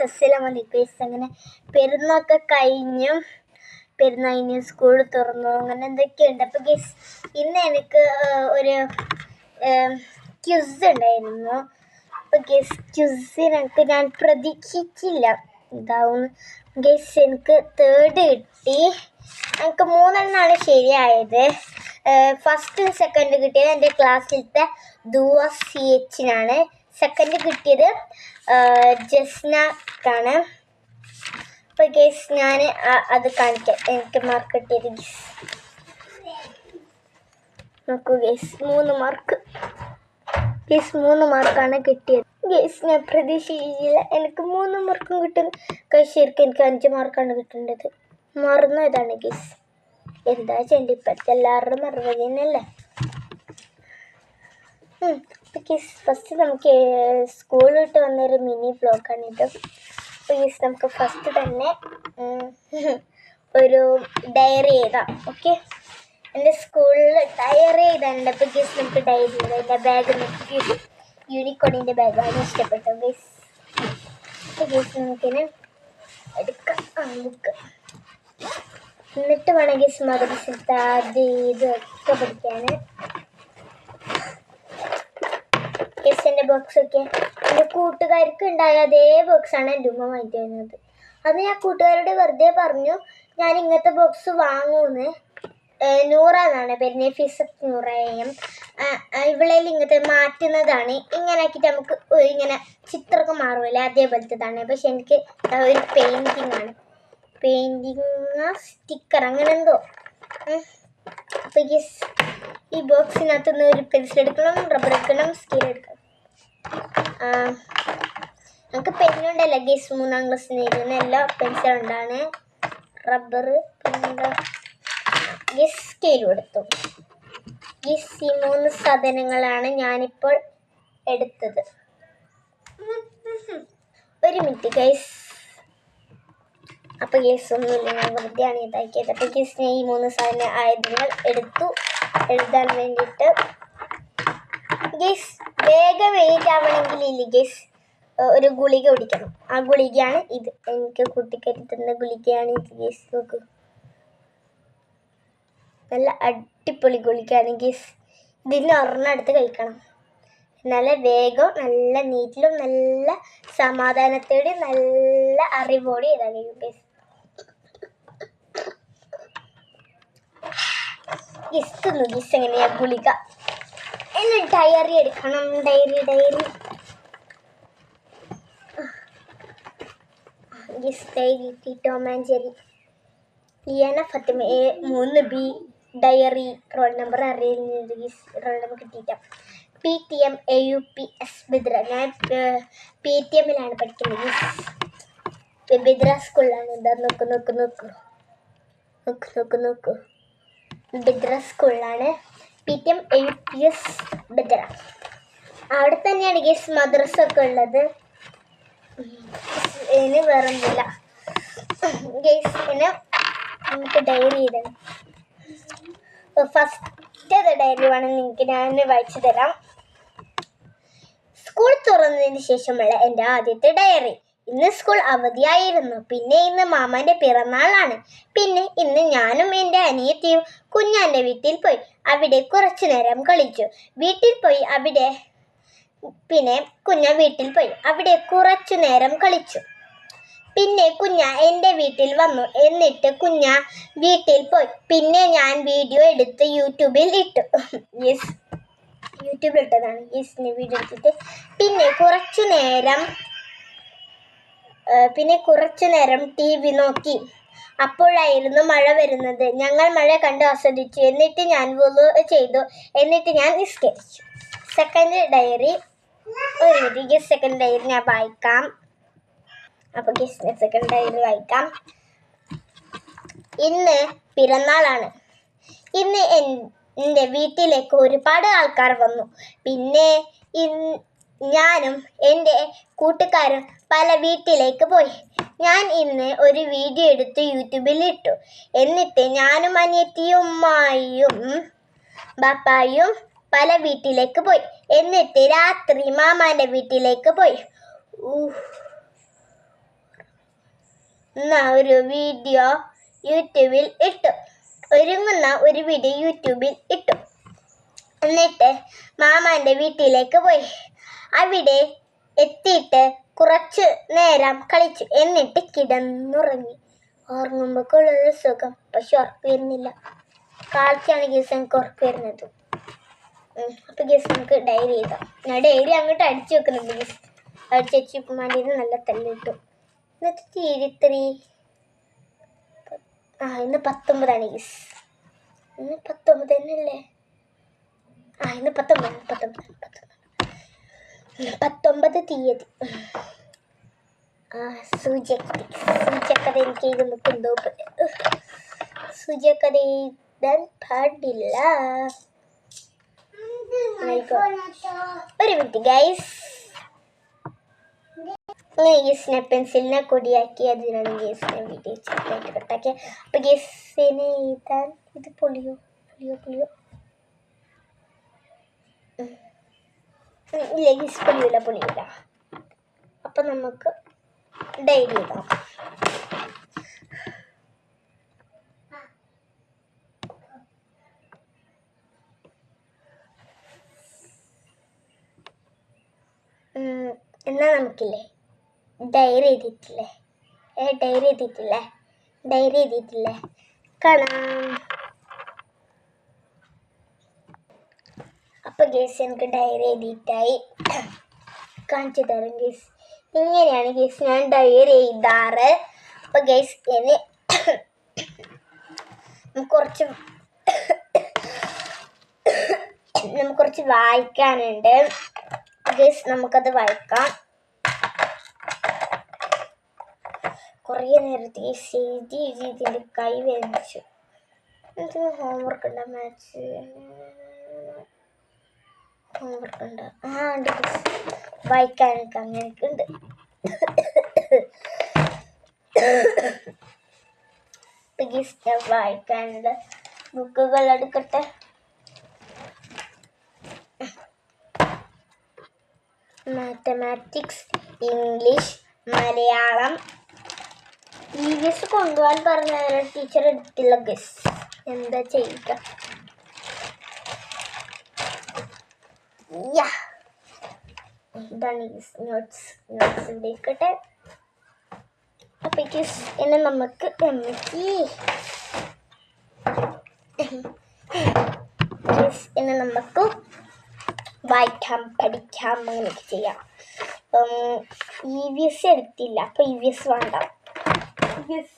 അസ്സലാമലൈക്കും. അങ്ങനെ പെരുന്നാളൊക്കെ കഴിഞ്ഞ് സ്കൂൾ തുറന്നു, അങ്ങനെ എന്തൊക്കെയുണ്ട്. അപ്പോൾ ഗെസ് ഇന്ന് എനിക്ക് ഒരു ക്വിസ് ഉണ്ടായിരുന്നു. അപ്പോൾ ക്വിസിനൊക്കെ ഞാൻ പ്രതീക്ഷിച്ചില്ല ഇതാവും. ഗെസ് എനിക്ക് 3rd കിട്ടി. എനിക്ക് 3 ശരിയായത്. ഫസ്റ്റും സെക്കൻഡ് കിട്ടിയത് എൻ്റെ ക്ലാസ്സിലത്തെ ദുവ CHനാണ്. സെക്കൻഡ് കിട്ടിയത് ജസ്നക്കാണ്. അപ്പോൾ ഗെസ് ഞാൻ അത് കാണിക്കാം. എനിക്ക് മാർക്ക് കിട്ടിയത് നോക്കൂ ഗെസ് 3 മാർക്ക്. 3 മാർക്കാണ് കിട്ടിയത്. ഗെസ് ഞാൻ പ്രതീക്ഷിച്ചില്ല എനിക്ക് 3 മാർക്കും കിട്ടും. ശരിക്കും എനിക്ക് 5 മാർക്കാണ് കിട്ടേണ്ടത്. മറന്നു ഇതാണ് ഗെസ്. എന്താ ചെയ്യേണ്ടത്? ഇപ്പോഴത്തെ എല്ലാവരുടെ മറുപടി തന്നെയല്ലേ. ഫസ്റ്റ് നമുക്ക് സ്കൂൾ വിട്ട് വന്നൊരു മിനി വ്ലോഗാണിത്. അപ്പോൾ നമുക്ക് ഫസ്റ്റ് തന്നെ ഒരു ഡയറി എഴുതാം. ഓക്കെ, എൻ്റെ സ്കൂളിൽ ഡയറി എഴുതാനുണ്ട്. അപ്പോൾ നമുക്ക് ഡയറി എഴുതാം. എൻ്റെ ബാഗ് നോക്കി യൂണിക്കോണിൻ്റെ ബാഗാണ് ഇഷ്ടപ്പെട്ടത്. നമുക്കിന് എടുക്കാം ബുക്ക്. എന്നിട്ട് വേണം മദ്രസത്തെ അത് ഇതൊക്കെ പഠിക്കാൻ. എൻ്റെ ബോക്സൊക്കെ എൻ്റെ കൂട്ടുകാർക്ക് ഉണ്ടായ അതേ ബോക്സാണ് എൻ്റെ ഉമ്മ വാങ്ങിച്ചു തരുന്നത്. അത് ഞാൻ കൂട്ടുകാരോട് വെറുതെ പറഞ്ഞു ഞാൻ ഇങ്ങനത്തെ ബോക്സ് വാങ്ങുമെന്ന്. 100 എന്നാണ് പേര്, ഫീസ് 100. ഇവിളയിൽ ഇങ്ങനത്തെ മാറ്റുന്നതാണ്. ഇങ്ങനെ ആക്കിയിട്ട് നമുക്ക് ഇങ്ങനെ ചിത്രമൊക്കെ മാറുമല്ലേ, അതേപോലത്തതാണ്. പക്ഷെ എനിക്ക് ഒരു പെയിൻറ്റിങ്ങാണ്, സ്റ്റിക്കർ അങ്ങനെ എന്തോ. അപ്പോൾ ഈ ബോക്സിനകത്തുനിന്ന് ഒരു പെൻസിൽ എടുക്കണം, റബ്ബർ എടുക്കണം, സ്കെയിൽ എടുക്കണം. നമുക്ക് പെന്നുണ്ടല്ലോ ഗെസ് 3ാം ക്ലാസ്സിൽ എഴുതുന്ന എല്ലാ പെൻസിലുണ്ടാണ്. റബ്ബർ പിന്നെ സ്കെയിലും എടുത്തു. ഈ 3 സാധനങ്ങളാണ് ഞാനിപ്പോൾ എടുത്തത്. ഒരു മിനിറ്റ് ഗൈസ്. അപ്പോൾ ഒന്നുമില്ല, ഞാൻ വെറുതെയാണ് ഇതാക്കിയത്. അപ്പോൾ ഞാൻ ഈ 3 ആയുധങ്ങൾ എടുത്തു എഴുതാൻ വേണ്ടിയിട്ട്. വേഗം ആവണമെങ്കിൽ ഇല്ല ഒരു ഗുളിക കുടിക്കണം. ആ ഗുളികയാണ് ഇത്. എനിക്ക് കൂട്ടിക്കരി തന്ന ഗുളികയാണ് ഇത്. നോക്കൂ, നല്ല അടിപൊളി ഗുളികയാണ്. ഇതിന് ഒരെണ്ണം കഴിക്കണം. നല്ല വേഗം, നല്ല നീറ്റിലും, നല്ല സമാധാനത്തോടെ, നല്ല അറിവോടെ ഇതാണ് എങ്ങനെയാ ഗുളിക. ഇനി ഡയറി എടുക്കണം. Diary Tom and Jerry, Liyana Fathima A 3B. Diary roll number അറിയുന്നത്. റോൾ നമ്പർ കിട്ടിയിട്ട. PTM AUPS ബിദ്ര. ഞാൻ PTMലാണ് പഠിക്കുന്നത്. ബിദ്ര സ്കൂളിലാണ്. എന്താ നോക്കൂ ബിദ്ര സ്കൂളിലാണ്. PTM AUPS ബിദ്ര. അവിടെ തന്നെയാണ് മദ്രസ ഒക്കെ ഉള്ളത്. ഇനി വേറൊന്നുമില്ല ഇനി നമുക്ക് ഡയറി ഇടണം. ഫസ്റ്റ് ഡയറി വേണം നിങ്ങൾക്ക് ഞാൻ വായിച്ചു തരാം. സ്കൂൾ തുറന്നതിന് ശേഷമുള്ള എൻ്റെ ആദ്യത്തെ ഡയറി. ഇന്ന് സ്കൂൾ അവധിയായിരുന്നു. പിന്നെ ഇന്ന് മാമൻ്റെ പിറന്നാളാണ്. പിന്നെ ഇന്ന് ഞാനും എൻ്റെ അനിയത്തിയും കുഞ്ഞാൻ്റെ വീട്ടിൽ പോയി. അവിടെ കുറച്ചു നേരം കളിച്ചു. അവിടെ കുറച്ചു നേരം കളിച്ചു. പിന്നെ കുഞ്ഞ എൻ്റെ വീട്ടിൽ വന്നു. എന്നിട്ട് കുഞ്ഞ വീട്ടിൽ പോയി. പിന്നെ ഞാൻ വീഡിയോ എടുത്ത് യൂട്യൂബിൽ ഇട്ടു. യൂട്യൂബിലിട്ടതാണ് വീഡിയോ എടുത്തിട്ട്. പിന്നെ കുറച്ചു നേരം TV നോക്കി. അപ്പോഴായിരുന്നു മഴ വരുന്നത്. ഞങ്ങൾ മഴ കണ്ട് ആസ്വദിച്ചു. എന്നിട്ട് ഞാൻ വുളു ചെയ്തു. എന്നിട്ട് ഞാൻ നിസ്കരിച്ചു. Second diary. ഒരു മിനിറ്റ്, സെക്കൻഡ് ഡയറി ഞാൻ വായിക്കാം. അപ്പോൾ സെക്കൻഡ് ഡയറി വായിക്കാം. ഇന്ന് പിറന്നാളാണ്. ഇന്ന് എൻ്റെ വീട്ടിലേക്ക് ഒരുപാട് ആൾക്കാർ വന്നു. പിന്നെ ഞാനും എൻ്റെ കൂട്ടുകാരും പല വീട്ടിലേക്ക് പോയി. ഞാൻ ഇന്ന് ഒരു വീഡിയോ എടുത്ത് യൂട്യൂബിൽ ഇട്ടു. എന്നിട്ട് ഞാനും അനിയത്തിയും ഉമ്മായും ബാപ്പായും പല വീട്ടിലേക്ക് പോയി. എന്നിട്ട് രാത്രി മാമാൻ്റെ വീട്ടിലേക്ക് പോയി. ഒരു വീഡിയോ യൂട്യൂബിൽ ഇട്ടു. ഒരുങ്ങുന്ന ഒരു വീഡിയോ യൂട്യൂബിൽ ഇട്ടു. എന്നിട്ട് മാമാൻ്റെ വീട്ടിലേക്ക് പോയി. അവിടെ എത്തിയിട്ട് കുറച്ചു നേരം കളിച്ചു. എന്നിട്ട് കിടന്നുറങ്ങി. ഉറങ്ങുമ്പോഴൊരു സുഖം, പക്ഷെ ഉറക്കം വരുന്നില്ല. കാലത്താണ് ഗീസ് എനിക്ക് ഉറക്കം വരുന്നത്. അപ്പം ഗീസ് നമുക്ക് ഡയറി ചെയ്താം. ഞാൻ ഡയറി അങ്ങോട്ട് അടിച്ചു വെക്കുന്നുണ്ട് ഗീസ്. അടിച്ചു വെച്ച് മടിയിൽ നല്ല തല്ലിട്ടു. എന്നിട്ട് തീരിത്രി ഇന്ന് 19 ഗീസ്. ഇന്ന് 19 തന്നെയല്ലേ? ഇന്ന് 19 തീയതി. സൂചക്കഥ എനിക്ക് ഇത് എന്തോ സൂചക്കഥ എഴുതാൻ പാടില്ല. ഒരു മിനിറ്റ് ഗൈസ്. ഗീസിനെ പെൻസിലിനെ കൊടിയാക്കി അതിനാണ് ഗീസിനെ വീഡിയോ ചെറുതായിട്ട് കട്ടാക്കി. അപ്പം ഗീസിനെ എഴുതാൻ ഇത് പൊളിയോ. ഇല്ല ഗീസ് പൊളിയൂല. അപ്പം നമുക്ക് ഡയറി എഴുതാം. എന്നാൽ നമുക്കില്ലേ ഡയറി എഴുതിയിട്ടില്ലേ കാണാം. അപ്പം ഗേസ് എനിക്ക് ഡയറി എഴുതിയിട്ടായി. കാണിച്ചു തരാം ഗേസ്. ഇങ്ങനെയാണ് ഗേസ് ഞാൻ ഡയറി എഴുതാറ്. അപ്പം ഗേസ് ഇനി കുറച്ച് വായിക്കാനുണ്ട് ഗേസ്. നമുക്കത് വായിക്കാം. കുറേ നേരത്തെ എഴുതി ഇതിൻ്റെ കൈ വേദിച്ചു. എന്തെങ്കിലും ഹോംവർക്ക് ഉണ്ടോ? മാത്സ് ഹോംവർക്ക് ഉണ്ട്. ഉണ്ട് ഗേസ്. വായിക്കാനൊക്കെ അങ്ങനെയൊക്കെ ഉണ്ട്. വായിക്കാനുള്ള ബുക്കുകൾ എടുക്കട്ടെ. Mathematics, English, Malayalam. EVS കൊണ്ടുപോകാൻ പറഞ്ഞ ടീച്ചർ എടുത്തില്ല ഗസ്. എന്താ ചെയ്യുക? ഇതാണ് നോട്ട്സ് ഇവിടെ ഇരിക്കട്ടെ. അപ്പം ഇനി നമുക്ക് വായിക്കാം, പഠിക്കാം, അങ്ങനെയൊക്കെ ചെയ്യാം. EVS എടുത്തില്ല, അപ്പം EVS വേണ്ട. EVS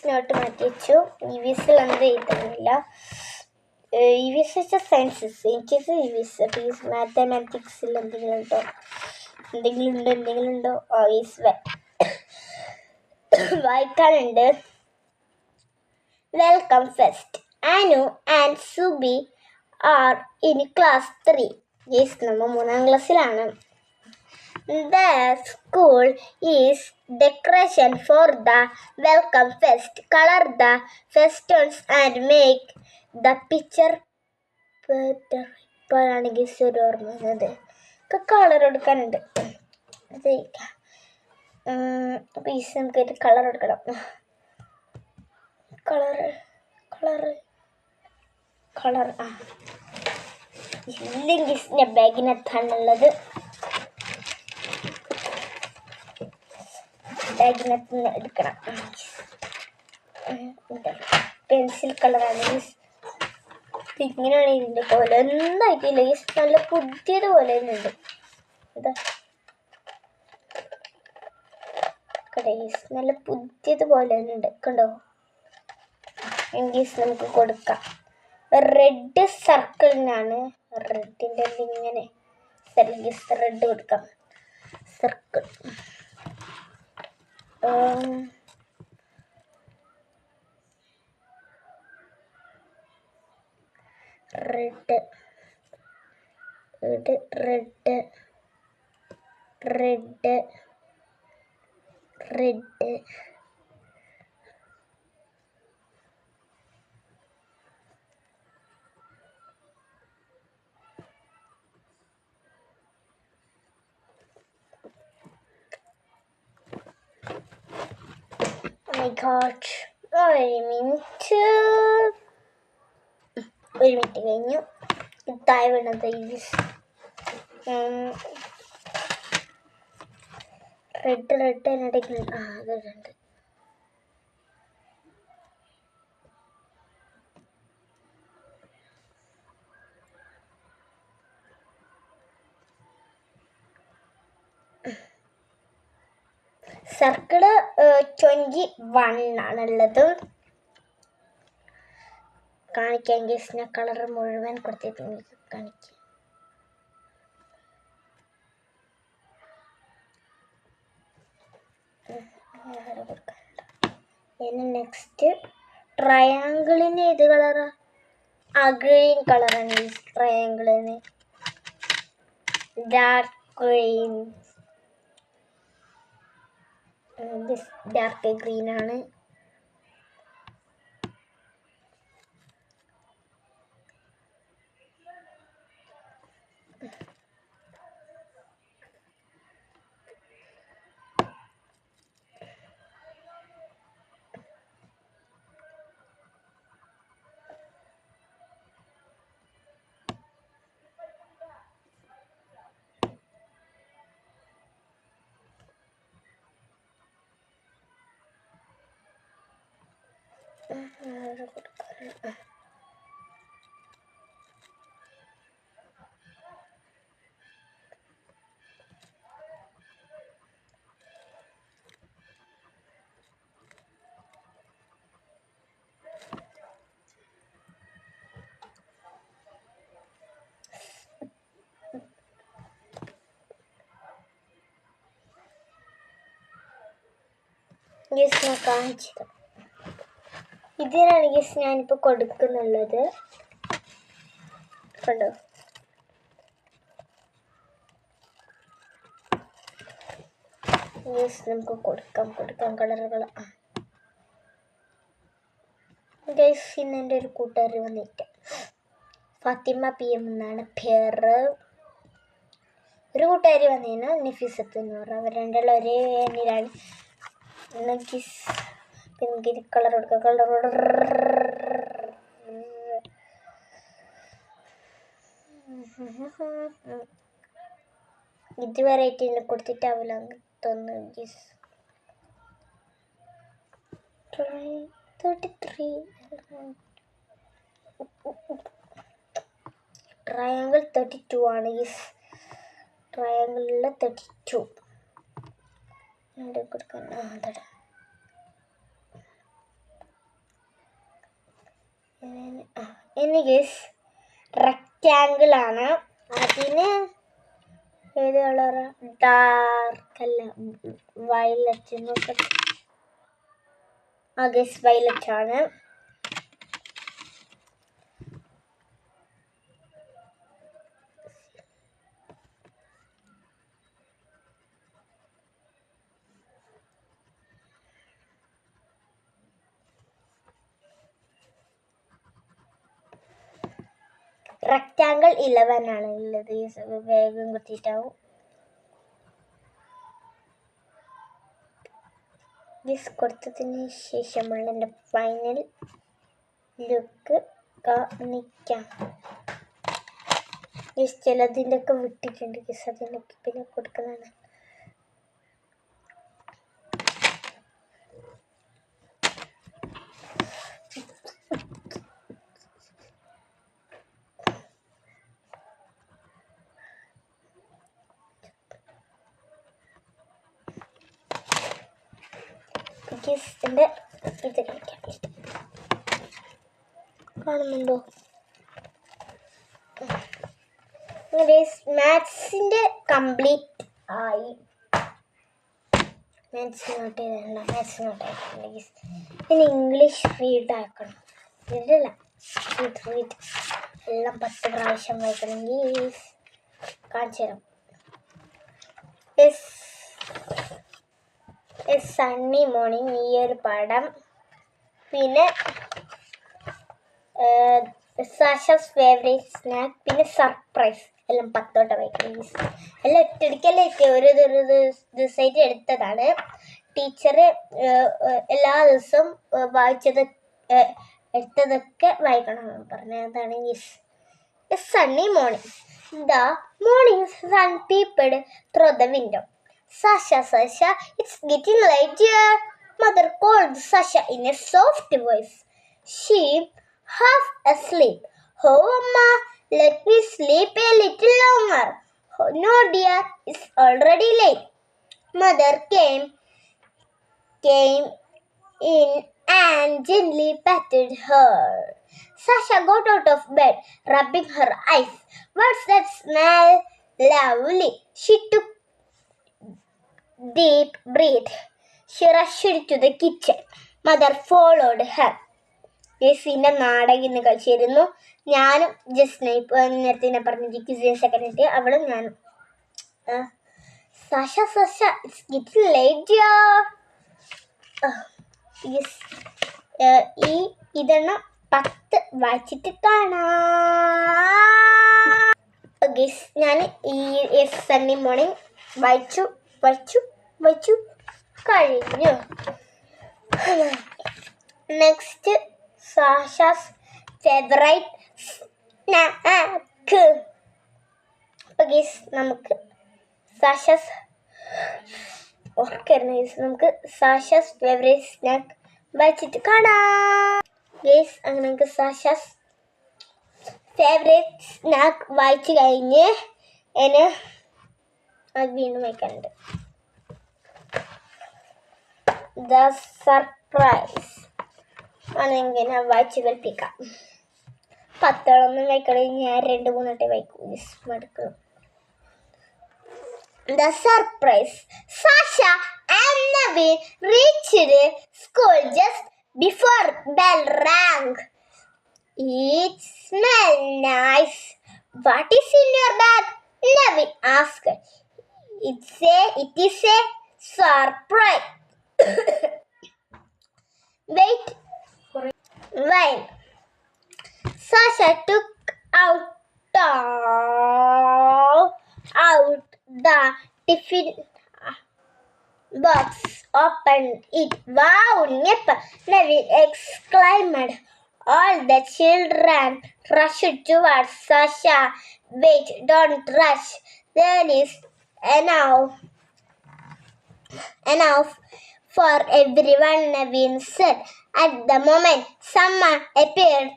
നോട്ട് മാറ്റി വെച്ചു. EVSൽ എന്ത് എഴുതാനില്ല. EVS വെച്ചാൽ സയൻസസ്. എനിക്ക് EVS പ്ലീസ്. മാത്തമാറ്റിക്സിൽ എന്തെങ്കിലും ഉണ്ടോ? വായിക്കാനുണ്ട്. Welcome fest. Anu and Subi are in class 3. Yes, നമ്മൾ 3ാം ക്ലാസ്സിലാണ്. The school is decoration for the welcome fest. Color the festoons and make the picture better. ഇപ്പോഴാണെങ്കിൽ ഓർമ്മ വന്നത്. കളർ എടുക്കാനുണ്ട്. അപ്പോൾ ഈ നമുക്ക് കളർ എടുക്കണം. കളർ ഇല്ലെങ്കിൽ ഞാൻ ബാഗിനകത്താണുള്ളത്. ബാഗിനകത്ത് നിന്ന് എടുക്കണം. പെൻസിൽ കളറാണ്. ഇങ്ങനെയാണ് ഇതിൻ്റെ പോലെ. എന്തായിട്ടില്ല, നല്ല പുതിയതുപോലെ ഉണ്ട്. നല്ല പുതിയതുപോലെ ഉണ്ട്. കണ്ടോ? എങ്കിൽ നമുക്ക് കൊടുക്കാം. റെഡ് സർക്കിളിനാണ്. റെഡിൻ്റെ ഇങ്ങനെ റെഡ് കൊടുക്കാം. സർക്കിൾ റെഡ് മൈ ഗോഡ്, ഒരു മിനിറ്റ് കഴിഞ്ഞു. താഴെ വീണത് റെഡ് എന്നിട്ട് ഗ്രീൻ. അത് രണ്ട്. സർക്കിള് 21 ആണുള്ളത്. കാണിക്കാൻ ഗീസിനെ കളർ മുഴുവൻ കൊടുത്തിട്ട് കാണിക്കാം. ഇനി നെക്സ്റ്റ് ട്രയാങ്കിളിന് ഏത് കളറാ? ഗ്രീൻ കളറാണ് ഈ ട്രയാങ്കിളിന്. Dark green. ഡാർക്ക് ഗ്രീൻ ആണ്. ഗീസ് ഞാൻ കാണിച്ചത് ഇതിനാണ് ഗീസ് ഞാനിപ്പോൾ കൊടുക്കുന്നുള്ളത്. കണ്ടോ? ഗീസ് നമുക്ക് കൊടുക്കാം കളറുകൾ. ഗീസ് ഇന്ന് എൻ്റെ ഒരു കൂട്ടുകാരി വന്നിട്ട് ഫാത്തിമ PM എന്നാണ് പേര്. ഒരു കൂട്ടുകാരി വന്നതിന് നഫീസത്ത് എന്ന് പറഞ്ഞു. അവർ രണ്ടുള്ള ഒരേ എന്നിലാണ്. പിങ്ക് കളർ കൊടുക്കുക. ഇതുവരെ ആയിട്ട് കൊടുത്തിട്ടാവില്ല തോന്നുന്നു. 33 ട്രയാങ്കിൾ 32 ആണ്. ട്രയാങ്കിളിൽ 32 കൊടുക്കാൻ. ഇനി ഗീസ് റെക്റ്റാങ്കിൾ ആണ്. അതിന് ഏത് കളറാ? ഡാർക്ക് അല്ല, വയലറ്റ്. നോക്കട്ടെ. ഗീസ് വയലറ്റ് ആണ്. റെക്റ്റാങ്കിൾ 11 ആണ് ഉള്ളത്. വേഗം കുത്തിയിട്ടാവും. ഗീസ് കൊടുത്തതിന് ശേഷമുള്ള എൻ്റെ ഫൈനൽ ലുക്ക് കാണിക്കാം. ഗീസ് ചിലതിൻ്റെ ഒക്കെ വിട്ടിട്ടുണ്ട്. ഗീസ് അതിനൊക്കെ പിന്നെ കൊടുക്കുന്നതാണ്. ഗീസിൻ്റെ ഇത് കാണിക്കാം. കാണുന്നുണ്ടോ? മാത്സിൻ്റെ കംപ്ലീറ്റ് ആയി. മാത്സ് നോട്ട് ആയിട്ടുണ്ട്. ഇനി ഇംഗ്ലീഷ് റീഡ് ആക്കണം. റീഡ് എല്ലാം 10 പ്രാവശ്യം വായിക്കണമെങ്കിൽ കാണിച്ചു തരാം. സണ്ണി മോർണിംഗ്, ഈ ഒരു പടം. പിന്നെ സാഷാസ് ഫേവറേറ്റ് സ്നാക്ക്, പിന്നെ സർപ്രൈസ്. എല്ലാം 10 വായിക്കണം. എല്ലാം ഒറ്റടിക്കല്ലേ ഒരു ദിവസമായിട്ട് എടുത്തതാണ്. ടീച്ചർ എല്ലാ ദിവസവും വായിച്ചത് എടുത്തതൊക്കെ വായിക്കണം പറഞ്ഞതാണ്. A sunny morning. The morning sun peeped through the window. Sasha, it's getting late dear. Mother called Sasha in a soft voice. She half asleep. Oh, Amma, let me sleep a little longer. Oh, no, dear, it's already late. Mother came in and gently patted her. Sasha got out of bed, rubbing her eyes. What's that smell? Lovely. She took deep breath. She rushed to the kitchen. Mother followed her. ജെസ്സിൻ്റെ നാടകം ഇന്ന് കളിച്ചിരുന്നു. ഞാനും ജസ്റ്റിനെ നേരത്തെ ഞാൻ പറഞ്ഞ ജിക്കിസിയൻ secretary അവളും ഞാനും. Sasha it's getting late dear. ഈ ഇതെണ്ണം 10 വായിച്ചിട്ട് കാണാം. ഞാൻ ഈ സൺഡേ മോർണിംഗ് വായിച്ചു കഴിഞ്ഞു. Next Sasha's favourite snack. നമുക്ക് സാഷാസ് ഫേവറേറ്റ് സ്നാക്ക് വായിച്ചിട്ട് കാണാം. അങ്ങനെ നമുക്ക് സാഷാസ് ഫേവറേറ്റ് സ്നാക്ക് വായിച്ചു കഴിഞ്ഞ് അത് വീണ്ടും വായിക്കാനുണ്ട്. ദ സർപ്രൈസ് ആണെങ്കിൽ ഞാൻ വായിച്ച് കേൾപ്പിക്കാം. 10 വായിക്കണമെങ്കിൽ ഞാൻ 2-3 വായിക്കും. മടുക്കണം. The surprise. Sasha and Naveen reached school just before bell rang. It smelled nice. What is in your bag? Naveen asked. It is a surprise. Wait. While Sasha took out the tiffin box, opened it. Wow, Nip! Naveen exclaimed. All the children rushed towards Sasha. Wait, don't rush. There is enough for everyone, Naveen said. At the moment, someone appeared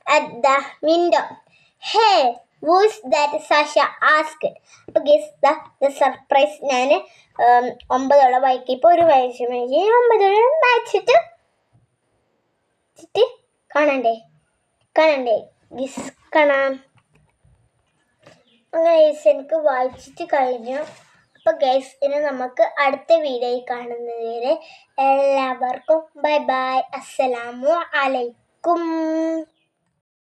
at the window. Hey, who's that? Sasha asked. അപ്പോൾ the surprise ഞാൻ 9 വായിക്കും. ഇപ്പോൾ ഒരു വയസ്സ് 9 വായിച്ചിട്ട് കാണണ്ടേ കാണാം. അങ്ങനെ എനിക്ക് വായിച്ചിട്ട് കഴിഞ്ഞു. അപ്പോൾ ഗൈസ് ഇനി നമുക്ക് അടുത്ത വീഡിയോയിൽ കാണുന്നത് വരെ എല്ലാവർക്കും ബൈ. അസ്സലാമു അലൈക്കും.